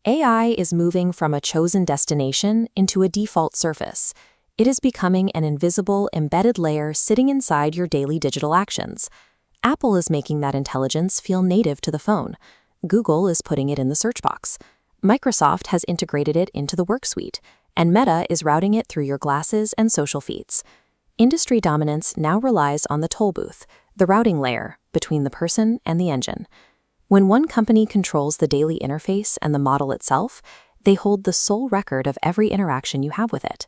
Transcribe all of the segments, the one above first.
AI is moving from a chosen destination into a default surface. It is becoming an invisible, embedded layer sitting inside your daily digital actions. Apple is making that intelligence feel native to the phone. Google is putting it in the search box. Microsoft has integrated it into the Work suite, and Meta is routing it through your glasses and social feeds. Industry dominance now relies on the toll booth, the routing layer between the person and the engine. When one company controls the daily interface and the model itself, they hold the sole record of every interaction you have with it.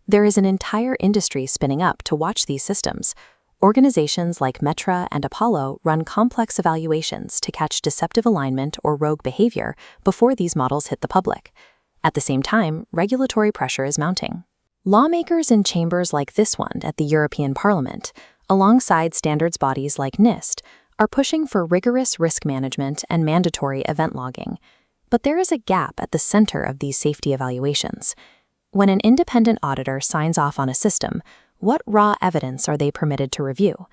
There is an entire industry spinning up to watch these systems. Organizations like Metra and Apollo run complex evaluations to catch deceptive alignment or rogue behavior before these models hit the public. At the same time, regulatory pressure is mounting. Lawmakers in chambers like this one at the European Parliament, alongside standards bodies like NIST, are pushing for rigorous risk management and mandatory event logging. But there is a gap at the center of these safety evaluations. When an independent auditor signs off on a system, what raw evidence are they permitted to review?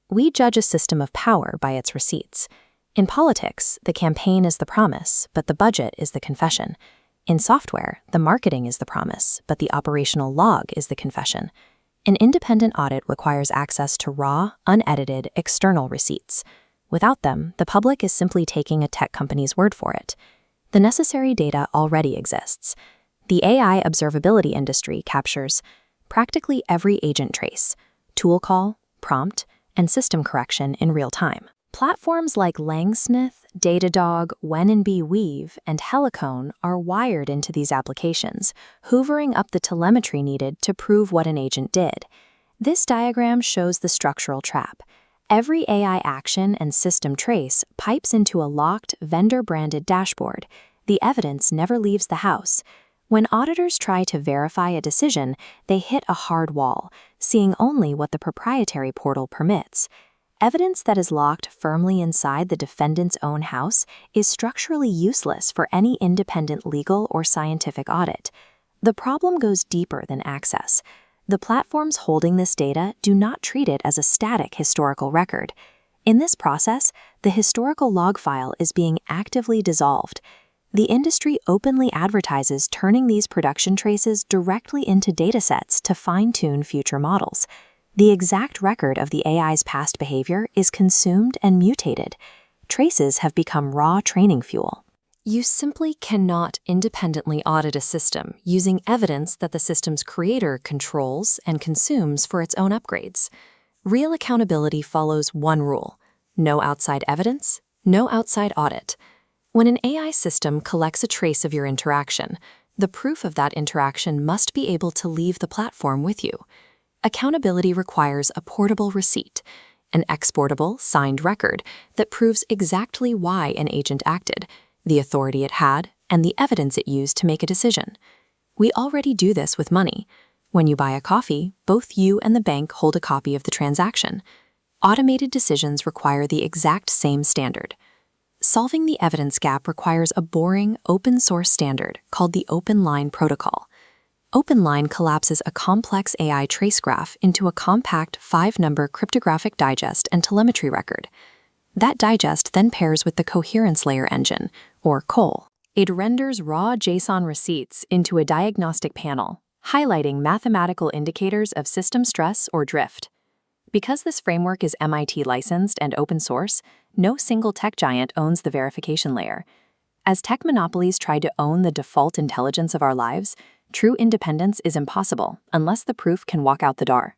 We judge a system of power by its receipts. In politics, the campaign is the promise, but the budget is the confession. In software, the marketing is the promise, but the operational log is the confession. An independent audit requires access to raw, unedited, external receipts. Without them, the public is simply taking a tech company's word for it. The necessary data already exists. The AI observability industry captures practically every agent trace, tool call, prompt, and system correction in real time. Platforms like Langsmith, Datadog, WhenNB Weave, and Helicone are wired into these applications, hoovering up the telemetry needed to prove what an agent did. This diagram shows the structural trap. Every AI action and system trace pipes into a locked, vendor-branded dashboard. The evidence never leaves the house. When auditors try to verify a decision, they hit a hard wall, seeing only what the proprietary portal permits. Evidence that is locked firmly inside the defendant's own house is structurally useless for any independent legal or scientific audit. The problem goes deeper than access. The platforms holding this data do not treat it as a static historical record. In this process, the historical log file is being actively dissolved. The industry openly advertises turning these production traces directly into datasets to fine-tune future models. The exact record of the AI's past behavior is consumed and mutated. Traces have become raw training fuel. You simply cannot independently audit a system using evidence that the system's creator controls and consumes for its own upgrades. Real accountability follows one rule: no outside evidence, no outside audit. When an AI system collects a trace of your interaction, the proof of that interaction must be able to leave the platform with you. Accountability requires a portable receipt, an exportable, signed record that proves exactly why an agent acted, the authority it had, and the evidence it used to make a decision. We already do this with money. When you buy a coffee, both you and the bank hold a copy of the transaction. Automated decisions require the exact same standard. Solving the evidence gap requires a boring, open-source standard called the Open Line Protocol. OpenLine collapses a complex AI trace graph into a compact 5-number cryptographic digest and telemetry record. That digest then pairs with the coherence layer engine, or COL. It renders raw JSON receipts into a diagnostic panel, highlighting mathematical indicators of system stress or drift. Because this framework is MIT licensed and open source, no single tech giant owns the verification layer. As tech monopolies try to own the default intelligence of our lives, true independence is impossible unless the proof can walk out the door.